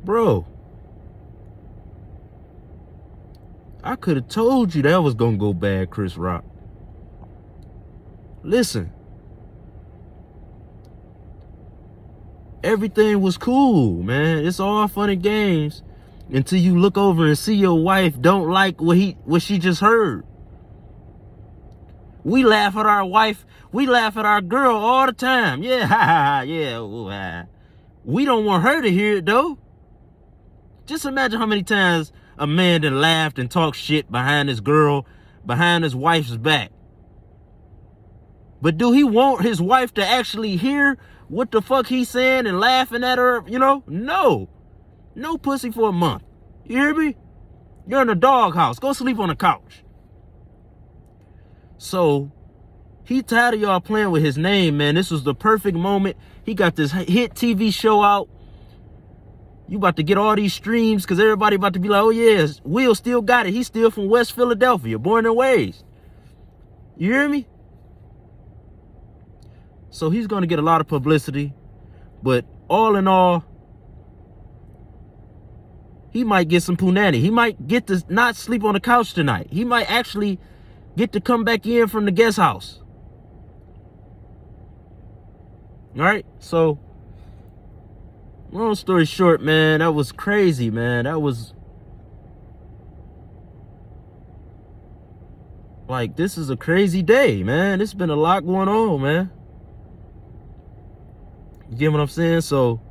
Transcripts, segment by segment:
Bro, I could have told you that was gonna go bad, Chris Rock. Listen, everything was cool, man. It's all fun and games until you look over and see your wife don't like what she just heard. We laugh at our wife, we laugh at our girl all the time. Yeah, ha ha, yeah. Ooh, ah. We don't want her to hear it though. Just imagine how many times a man that laughed and talked shit behind his girl, behind his wife's back. But do he want his wife to actually hear what the fuck he's saying and laughing at her, you know? No. No pussy for a month. You hear me? You're in a doghouse. Go sleep on the couch. So, he tired of y'all playing with his name, man. This was the perfect moment. He got this hit TV show out. You about to get all these streams because everybody about to be like, oh yeah, Will still got it. He's still from West Philadelphia, born and raised. You hear me? So he's going to get a lot of publicity. But all in all, he might get some punani. He might get to not sleep on the couch tonight. He might actually get to come back in from the guest house. All right? So, long story short, man, that was crazy, man. That was like, this is a crazy day, man. It's been a lot going on, man. You get what I'm saying? So,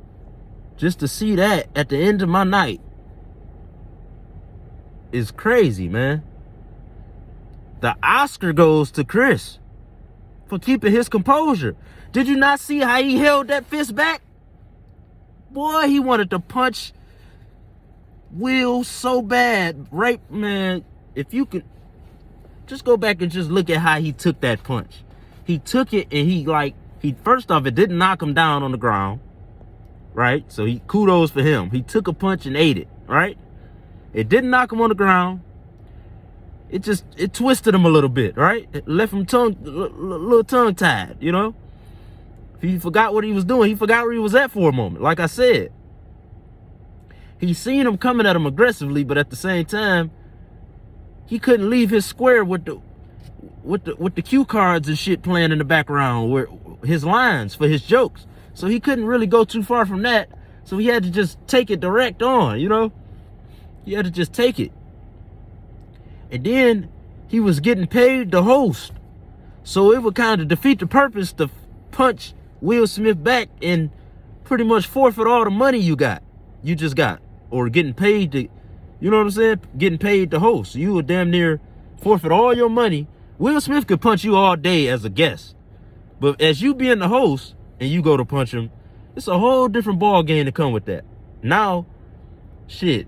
just to see that at the end of my night is crazy, man. The Oscar goes to Chris for keeping his composure. Did you not see how he held that fist back? Boy, he wanted to punch Will so bad. Right, man, if you could just go back and just look at how he took that punch. He took it and he first off, it didn't knock him down on the ground, right? So kudos for him. He took a punch and ate it, right? It didn't knock him on the ground. It twisted him a little bit, right? It left him little tongue-tied, you know? He forgot what he was doing. He forgot where he was at for a moment. Like I said, he seen him coming at him aggressively, but at the same time, he couldn't leave his square with the cue cards and shit playing in the background, where his lines for his jokes. So he couldn't really go too far from that. So he had to just take it direct on, you know? He had to just take it. And then he was getting paid to host. So it would kind of defeat the purpose to punch Will Smith back and pretty much forfeit all the money you just got, or getting paid to, you know what I'm saying? Getting paid to host. You would damn near forfeit all your money. Will Smith could punch you all day as a guest, but as you being the host and you go to punch him, it's a whole different ball game to come with that. Now, shit,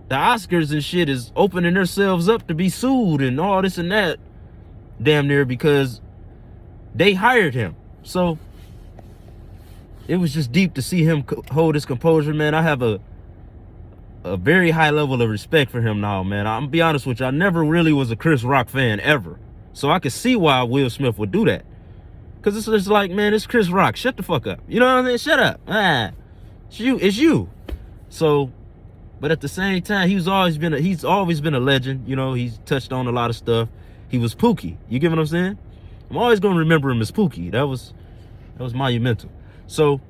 the Oscars and shit is opening themselves up to be sued and all this and that, damn near, because they hired him. So it was just deep to see him hold his composure, man. I have a very high level of respect for him now, man. I'm gonna be honest with you, I never really was a Chris Rock fan ever. So I could see why Will Smith would do that. Because it's just like, man, it's Chris Rock. Shut the fuck up. You know what I mean? Shut up. It's you. So, but at the same time, he's always been a legend. You know, he's touched on a lot of stuff. He was Pookie. You get what I'm saying? I'm always gonna remember him as Pookie. That was monumental. So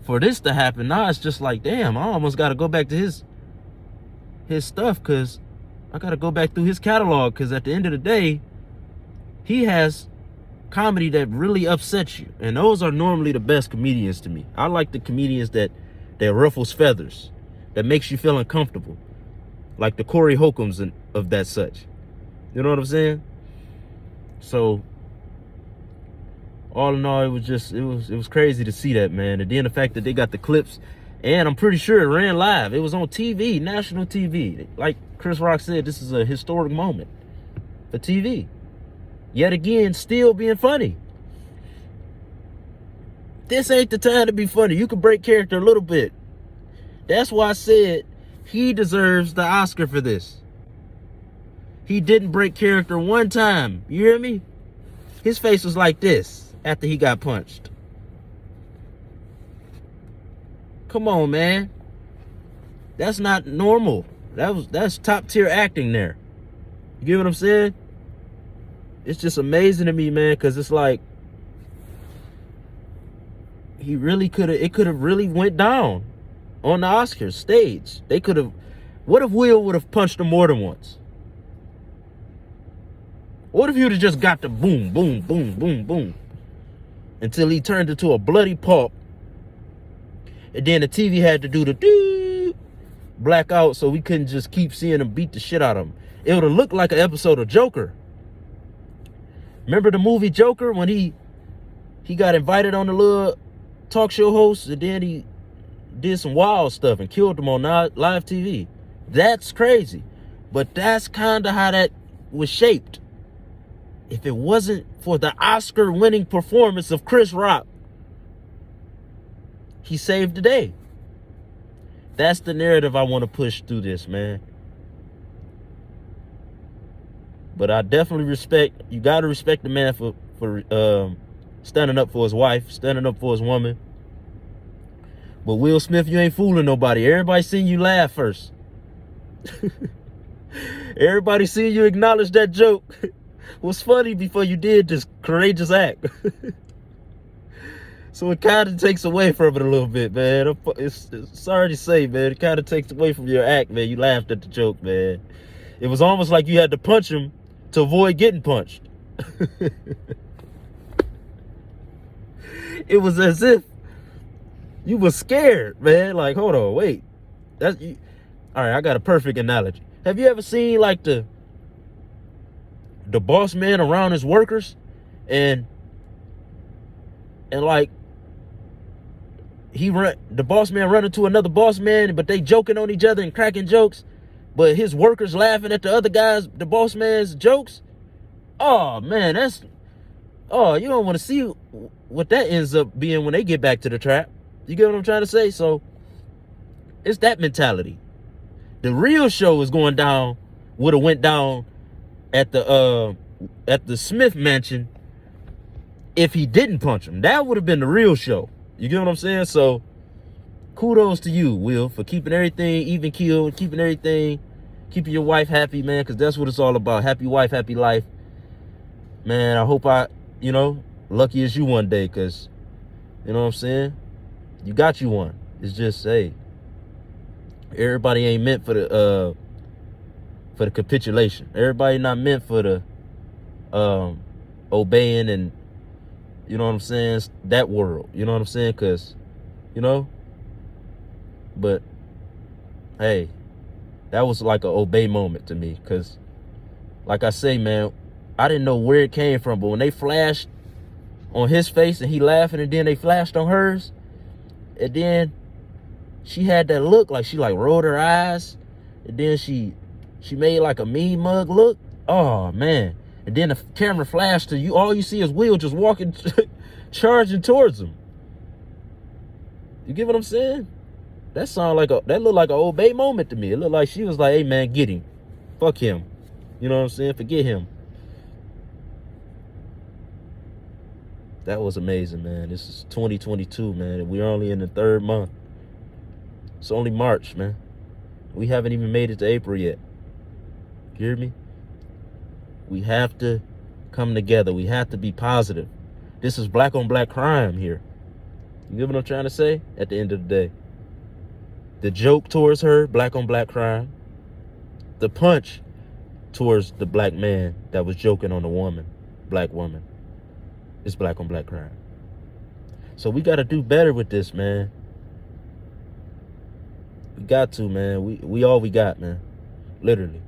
for this to happen, now it's just like, damn, I almost gotta go back to his stuff, because I gotta go back through his catalog, because at the end of the day, he has comedy that really upsets you. And those are normally the best comedians to me. I like the comedians that ruffles feathers, that makes you feel uncomfortable. Like the Corey Holcombs of that such. You know what I'm saying? So, all in all, it was crazy to see that, man. And then the fact that they got the clips, and I'm pretty sure it ran live. It was on TV, national TV. Like Chris Rock said, this is a historic moment for TV. Yet again, still being funny. This ain't the time to be funny. You can break character a little bit. That's why I said he deserves the Oscar for this. He didn't break character one time. You hear me? His face was like this after he got punched. Come on, man. That's not normal. That's top tier acting there. You get what I'm saying? It's just amazing to me, man, because it's like he really it could have really went down on the Oscars stage. They could have. What if Will would have punched him more than once? What if you would have just got the boom, boom, boom, boom, boom until he turned into a bloody pulp, and then the TV had to do the doo blackout so we couldn't just keep seeing him beat the shit out of him. It would have looked like an episode of Joker. Remember the movie Joker when he got invited on the little talk show host and then he did some wild stuff and killed them on live TV? That's crazy. But that's kind of how that was shaped. If it wasn't for the Oscar-winning performance of Chris Rock, he saved the day. That's the narrative I want to push through this, man. But I definitely you got to respect the man for standing up for his wife, standing up for his woman. But Will Smith, you ain't fooling nobody. Everybody seen you laugh first. Everybody seen you acknowledge that joke was funny before you did this courageous act. So it kind of takes away from it a little bit, man. It's sorry to say, man. It kind of takes away from your act, man. You laughed at the joke, man. It was almost like you had to punch him to avoid getting punched. It was as if you were scared, man. Like, hold on, wait. All right, I got a perfect analogy. Have you ever seen like the boss man around his workers and like the boss man run into another boss man, but they joking on each other and cracking jokes, but his workers laughing at the other guys, the boss man's jokes? Oh man, you don't want to see what that ends up being when they get back to the trap. You get what I'm trying to say? So it's that mentality. The real show is going down, would have went down at the Smith mansion if he didn't punch him. That would have been the real show. You get what I'm saying? So kudos to you, Will, for keeping everything even keeled, keeping your wife happy, man, because that's what it's all about. Happy wife, happy life. Man, I hope lucky as you one day, because, you know what I'm saying? You got you one. It's just, hey, everybody ain't meant for the capitulation. Everybody not meant for the obeying and, you know what I'm saying, that world. You know what I'm saying? Because, but, hey, that was like an obey moment to me. Because, like I say, man, I didn't know where it came from. But when they flashed on his face and he laughing, and then they flashed on hers, and then she had that look, like she like rolled her eyes, and then she made like a mean mug look. Oh, man. And then the camera flashed to you. All you see is Will just walking, charging towards him. You get what I'm saying? That looked like an obey moment to me. It looked like she was like, hey, man, get him. Fuck him. You know what I'm saying? Forget him. That was amazing, man. This is 2022, man. And we're only in the 3rd month. It's only March, man. We haven't even made it to April yet. You hear me? We have to come together. We have to be positive. This is black on black crime here. You get what I'm trying to say? At the end of the day. The joke towards her, black on black crime. The punch towards the black man that was joking on the woman, black woman. It's black on black crime. So we got to do better with this, man. We got to, man. We all we got, man. Literally.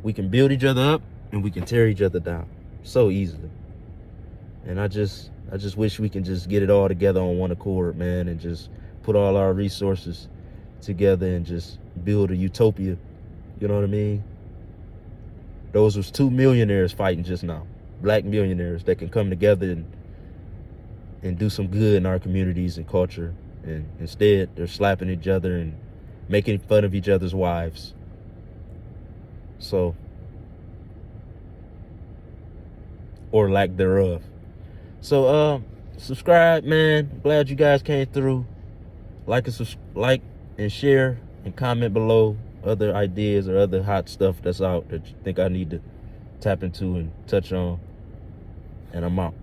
We can build each other up and we can tear each other down so easily. And I just wish we can just get it all together on one accord, man, and just put all our resources together and just build a utopia. You know what I mean? Those was 2 millionaires fighting just now. Black millionaires that can come together and do some good in our communities and culture. And instead, they're slapping each other and making fun of each other's wives. So, or lack thereof. So, subscribe, man. Glad you guys came through. Like and share and comment below other ideas or other hot stuff that's out that you think I need to tap into and touch on. And I'm out.